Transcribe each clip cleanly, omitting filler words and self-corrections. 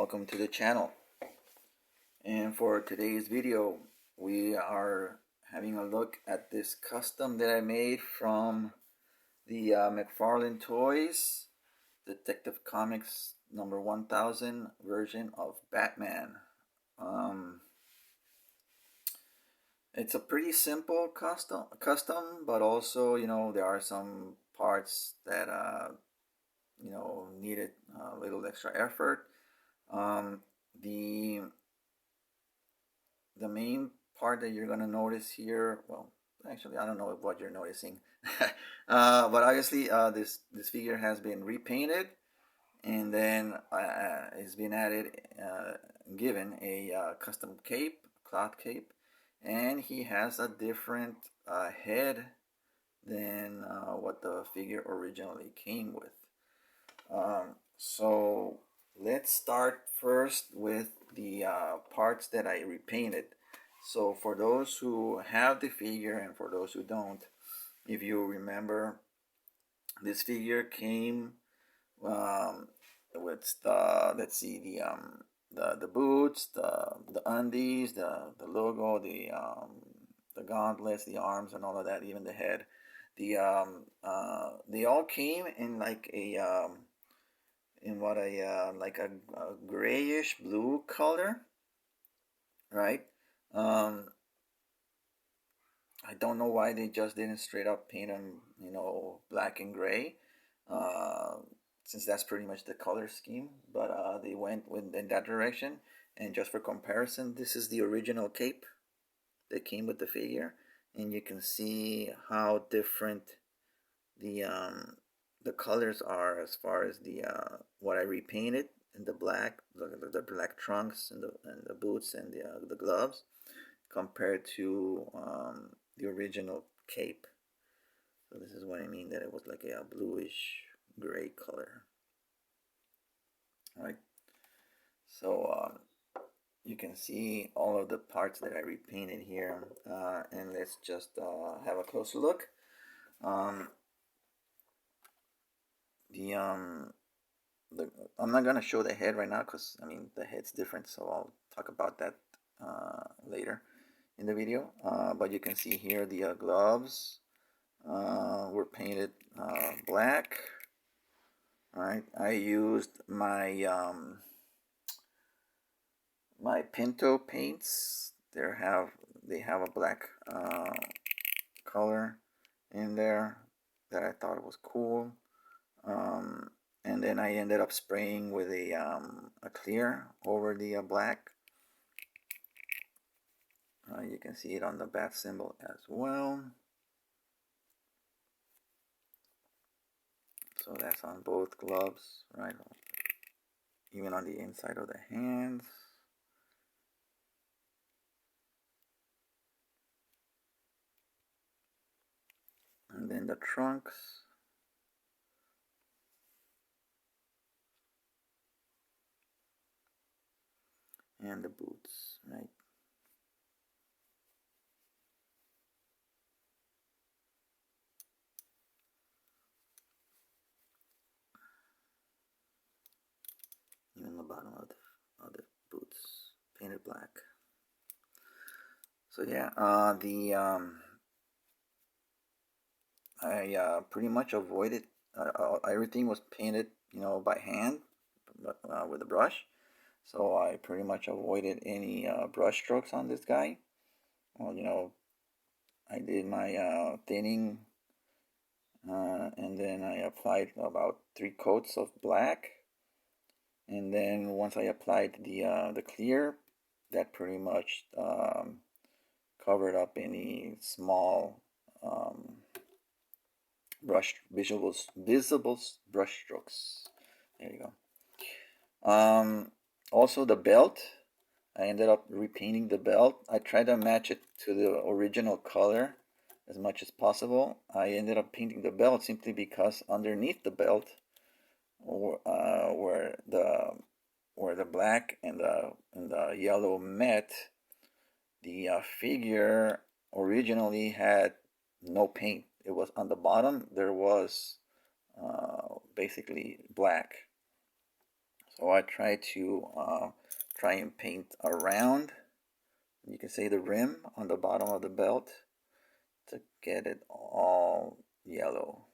welcome to the channel. And for today's video, we are having a look at this custom that I made from the McFarlane Toys Detective Comics number 1000 version of Batman. It's a pretty simple custom, but also, there are some parts that needed a little extra effort. The main part that you're gonna notice here, well, actually, I don't know what you're noticing, but obviously, this figure has been repainted, and then it's been added, given a custom cape, cloth cape, and he has a different head than what the figure originally came with. So let's start first with the parts that I repainted. So for those who have the figure and for those who don't, if you remember, this figure came with the boots, the undies, the logo, the gauntlets, the arms, and all of that, even the head. They all came in like a like a grayish blue color, right? I don't know why they just didn't straight up paint them, black and gray, since that's pretty much the color scheme. But they went in that direction. And just for comparison, this is the original cape that came with the figure, and you can see how different the colors are as far as the what I repainted in the black, the black trunks and the boots and the gloves, compared to the original cape. So this is what I mean, that it was like a bluish gray color. All right. So you can see all of the parts that I repainted here, and let's just have a closer look. I'm not gonna show the head right now because the head's different, so I'll talk about that later in the video. But you can see here the gloves were painted black. All right, I used my my Pinto paints. They have a black color in there that I thought was cool. And then I ended up spraying with a clear over the black. You can see it on the bat symbol as well. So that's on both gloves, right? Even on the inside of the hands. And then the trunks. And the boots, right? Even the bottom of the boots painted black. So yeah, I pretty much avoided everything was painted, by hand with a brush. So I pretty much avoided any brush strokes on this guy. Well, I did my thinning, and then I applied about 3 coats of black. And then once I applied the clear, that pretty much covered up any small visible brush strokes. There you go. Also the belt, I ended up repainting the belt. I tried to match it to the original color as much as possible. I ended up painting the belt simply because underneath the belt, where the black and the yellow met, the figure originally had no paint. It was on the bottom. There was basically black. So I try to paint around, you can say, the rim on the bottom of the belt to get it all yellow.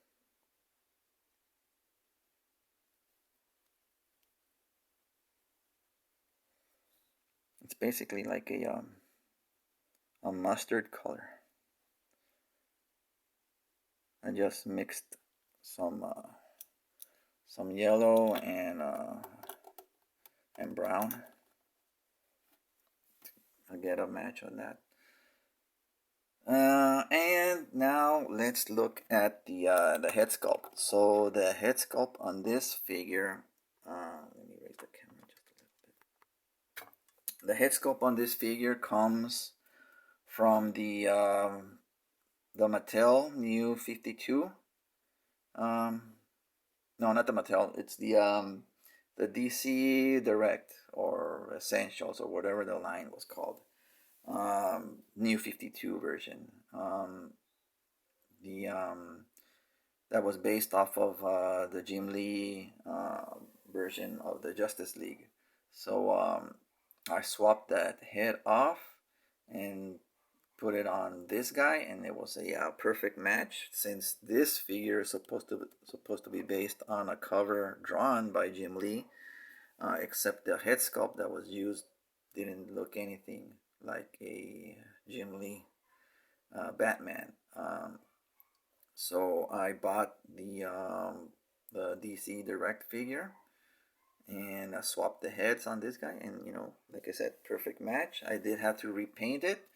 It's basically like a mustard color. I just mixed some yellow and brown. I get a match on that. And now let's look at the head sculpt. So the head sculpt on this figure, let me raise the camera just a little bit. The head sculpt on this figure comes from the Mattel New 52. No, not the Mattel. It's the DC Direct or Essentials or whatever the line was called. New 52 version. The that was based off of the Jim Lee version of the Justice League. So I swapped that head off and put it on this guy, and it was a perfect match, since this figure is supposed to be based on a cover drawn by Jim Lee, except the head sculpt that was used didn't look anything like a Jim Lee Batman. So I bought the DC Direct figure, and I swapped the heads on this guy, and like I said, perfect match. I did have to repaint it,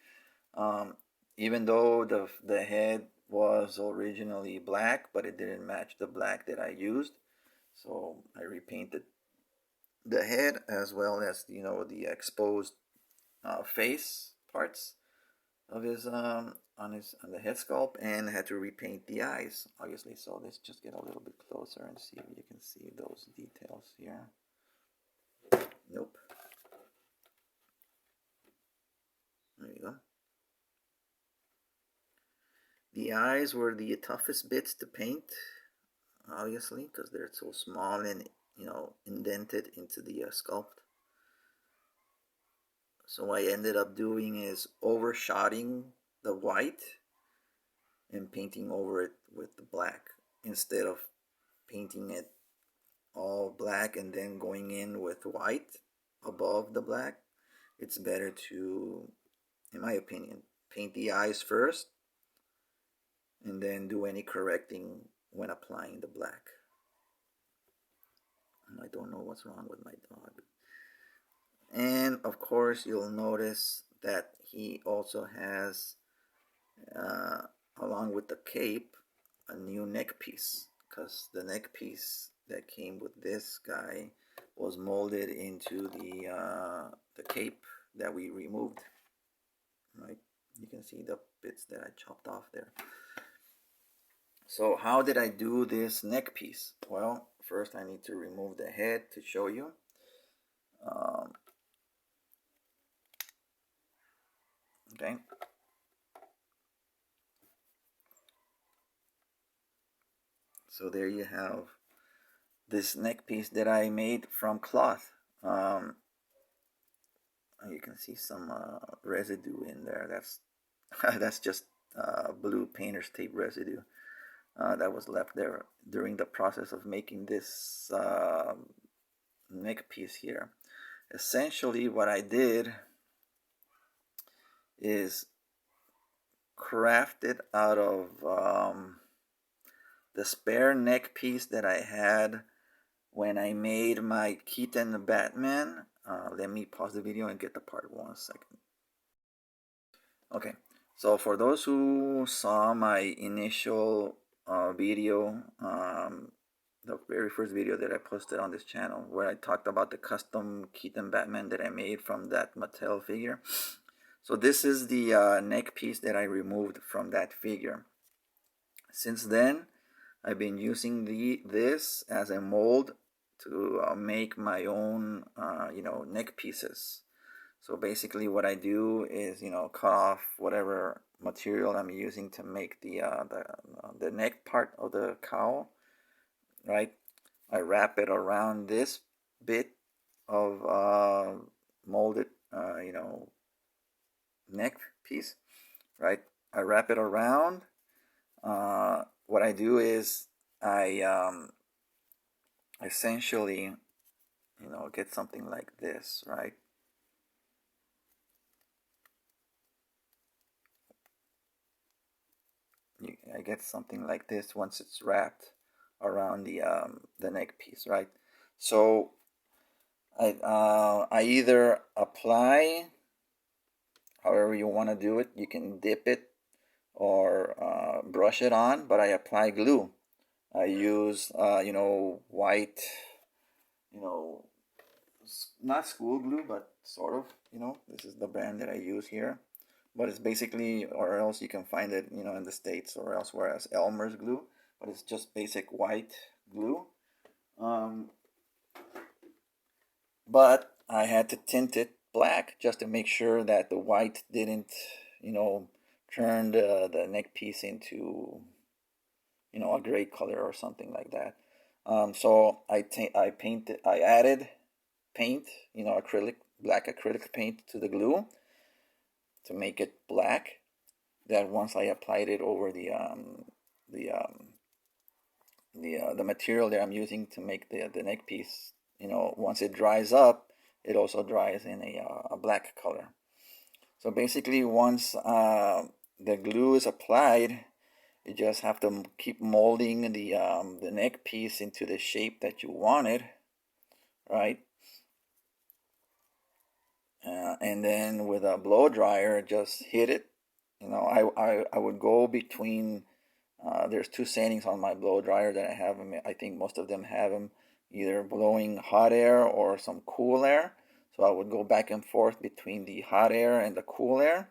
even though the head was originally black, but it didn't match the black that I used. So I repainted the head, as well as the exposed face parts of his on the head sculpt, and had to repaint the eyes, obviously. So let's just get a little bit closer and see if you can see those details here. Nope. There you go. The eyes were the toughest bits to paint, obviously, because they're so small and indented into the sculpt. So what I ended up doing is overshotting the white and painting over it with the black, instead of painting it all black and then going in with white above the black. It's better to, in my opinion, paint the eyes first and then do any correcting when applying the black. I don't know what's wrong with my dog. And of course, you'll notice that he also has, along with the cape, a new neck piece, because the neck piece that came with this guy was molded into the cape that we removed. Right, you can see the bits that I chopped off there. So how did I do this neck piece? Well, first I need to remove the head to show you. Okay. So there you have this neck piece that I made from cloth. You can see some residue in there. That's just blue painter's tape residue that was left there during the process of making this neck piece here. Essentially, what I did is crafted out of the spare neck piece that I had when I made my Keaton Batman. Let me pause the video and get the part 1 second. Okay, so for those who saw my initial video, the very first video that I posted on this channel, where I talked about the custom Keaton Batman that I made from that Mattel figure. So this is the neck piece that I removed from that figure. Since then, I've been using this as a mold to make my own neck pieces. So basically what I do is cut off whatever material I'm using to make the neck part of the cowl, right? I wrap it around this bit of molded, neck piece, right? I wrap it around. What I do is I essentially, get something like this, right? I get something like this once it's wrapped around the neck piece, right? So I either apply, however you want to do it. You can dip it or brush it on, but I apply glue. I use white, you know not school glue, but sort of. This is the brand that I use here, but it's basically, or else you can find it, in the States or elsewhere as Elmer's glue, but it's just basic white glue. Um, but I had to tint it black just to make sure that the white didn't, you know, turn the neck piece into, a gray color or something like that. So I added paint, black acrylic paint to the glue to make it black. That once I applied it over the the material that I'm using to make the neck piece, once it dries up, it also dries in a black color. So basically, once the glue is applied, you just have to keep molding the neck piece into the shape that you wanted, right? And then with a blow dryer, just hit it. I would go between. There's two settings on my blow dryer that I have. I think most of them have them either blowing hot air or some cool air. So I would go back and forth between the hot air and the cool air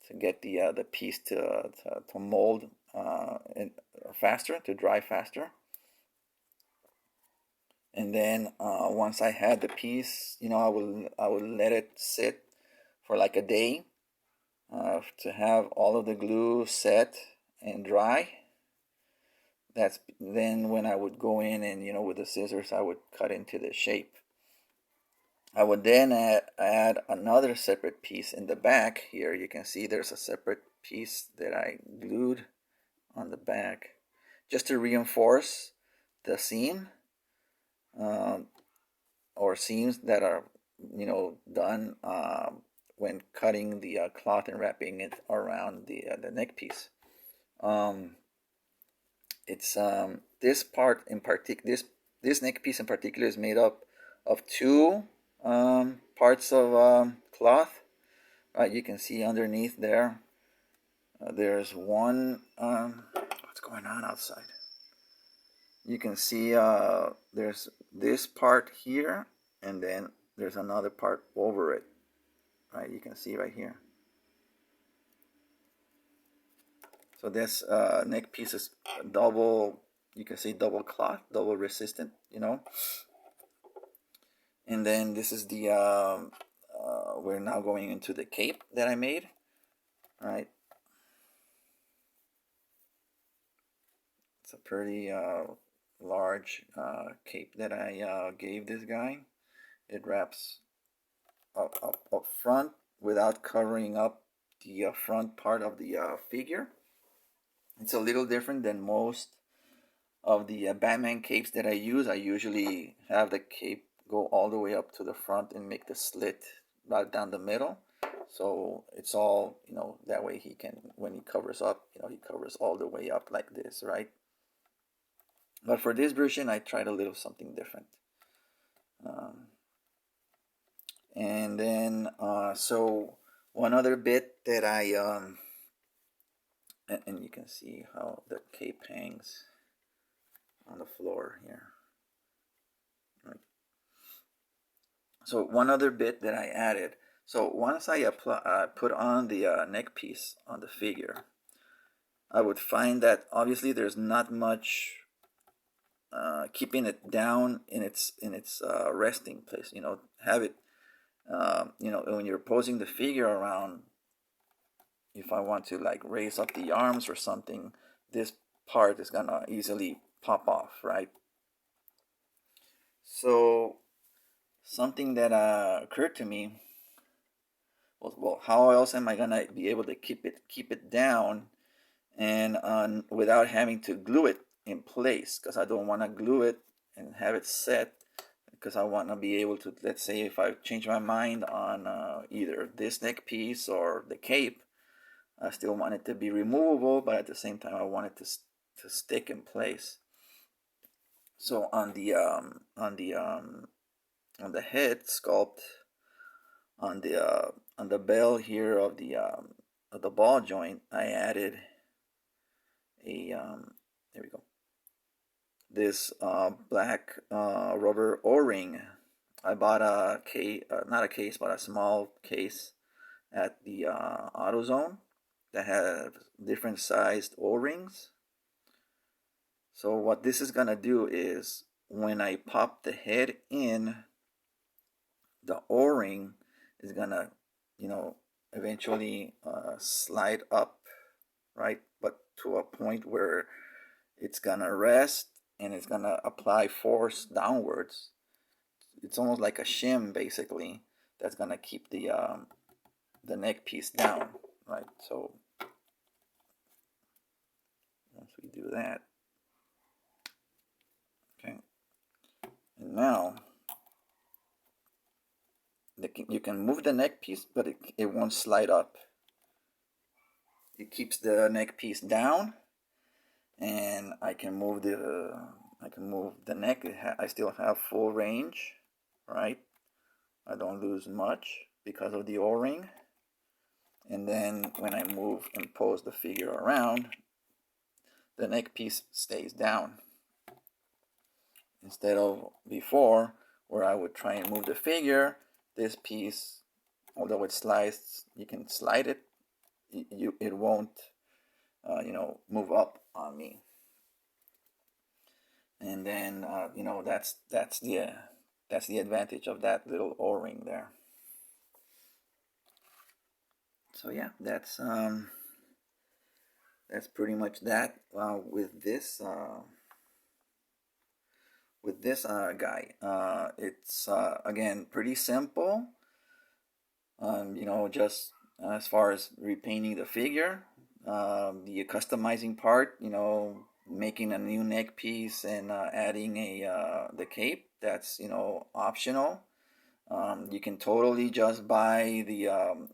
to get the piece to mold faster, to dry faster. And then once I had the piece, I would let it sit for like a day to have all of the glue set and dry. That's then when I would go in and with the scissors I would cut into the shape. I would then add another separate piece in the back. Here you can see there's a separate piece that I glued on the back just to reinforce the seam, or seams that are done when cutting the cloth and wrapping it around the neck piece. It's this part in particular, this neck piece in particular is made up of two parts of cloth. You can see underneath there. There's one. What's going on outside? You can see there's this part here, and then there's another part over it. Right, you can see right here. So this neck piece is double. You can see double cloth, double resistant. And then this is the we're now going into the cape that I made. All right, it's a pretty large cape that I gave this guy. It wraps up front without covering up the front part of the figure. It's a little different than most of the Batman capes that I use. I usually have the cape go all the way up to the front and make the slit right down the middle. So it's all, that way he can, when he covers up, he covers all the way up like this, right? But for this version, I tried a little something different. And then, so one other bit that and you can see how the cape hangs on the floor here. Right. So one other bit that I added. So once I put on the neck piece on the figure, I would find that obviously there's not much keeping it down in its resting place. Have it. When you're posing the figure around, if I want to like raise up the arms or something, this part is gonna easily pop off, right? So something that occurred to me was, well, how else am I gonna be able to keep it down and without having to glue it in place? Because I don't want to glue it and have it set, because I want to be able to, let's say if I change my mind on either this neck piece or the cape, I still want it to be removable, but at the same time I want it to stick in place. So on the head sculpt, on the bell here of the ball joint, I added a there we go, this black rubber O-ring. I bought a case, not a case, but a small case at the AutoZone that had different sized O-rings. So what this is gonna do is when I pop the head in, the O-ring is gonna, eventually slide up, right? But to a point where it's gonna rest and it's gonna apply force downwards. It's almost like a shim, basically, that's gonna keep the neck piece down, right? So once we do that, okay, and now you can move the neck piece, but it won't slide up. It keeps the neck piece down, and I can move the neck. I still have full range, right? I don't lose much because of the O-ring. And then when I move and pose the figure around, the neck piece stays down. Instead of before, where I would try and move the figure, this piece, although it slides, you can slide it, it won't, move up on me. And then, that's the advantage of that little O-ring there. So yeah, that's pretty much that with this guy. It's again pretty simple. Just as far as repainting the figure, the customizing part, making a new neck piece and adding the cape. That's optional. You can totally just buy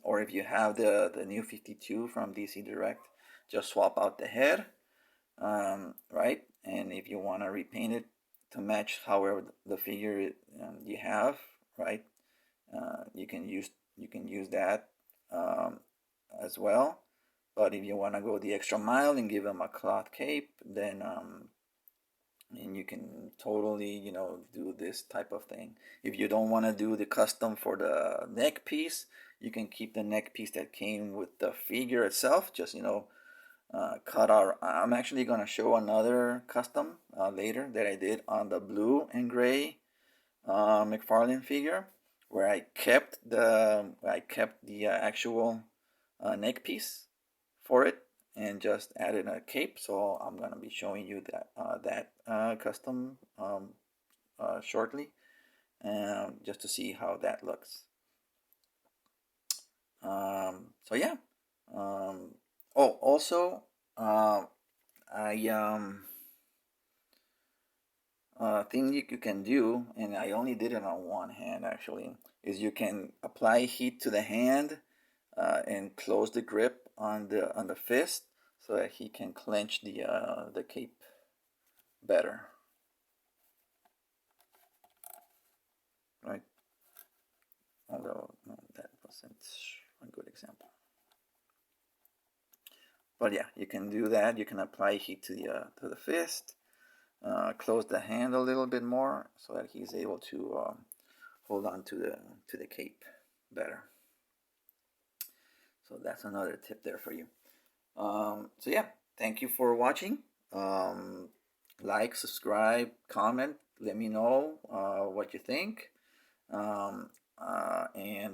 or if you have the new 52 from DC Direct, just swap out the head, right? And if you want to repaint it to match however the figure you have, right? You can use that as well. But if you want to go the extra mile and give them a cloth cape, then and you can totally do this type of thing. If you don't want to do the custom for the neck piece, you can keep the neck piece that came with the figure itself. Just cut out. I'm actually going to show another custom later that I did on the blue and gray McFarlane figure, where I kept the actual neck piece for it and just added a cape. So I'm gonna be showing you that custom shortly, just to see how that looks. So yeah. Oh, also, thing you can do, and I only did it on one hand actually, is you can apply heat to the hand and close the grip on the fist so that he can clench the cape better, right? Although no, that wasn't a good example. But yeah, you can do that. You can apply heat to the fist, close the hand a little bit more so that he's able to hold on to the cape better. So that's another tip there for you. So yeah, thank you for watching. Like, subscribe, comment, let me know what you think. And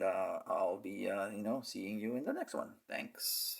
I'll be seeing you in the next one. Thanks.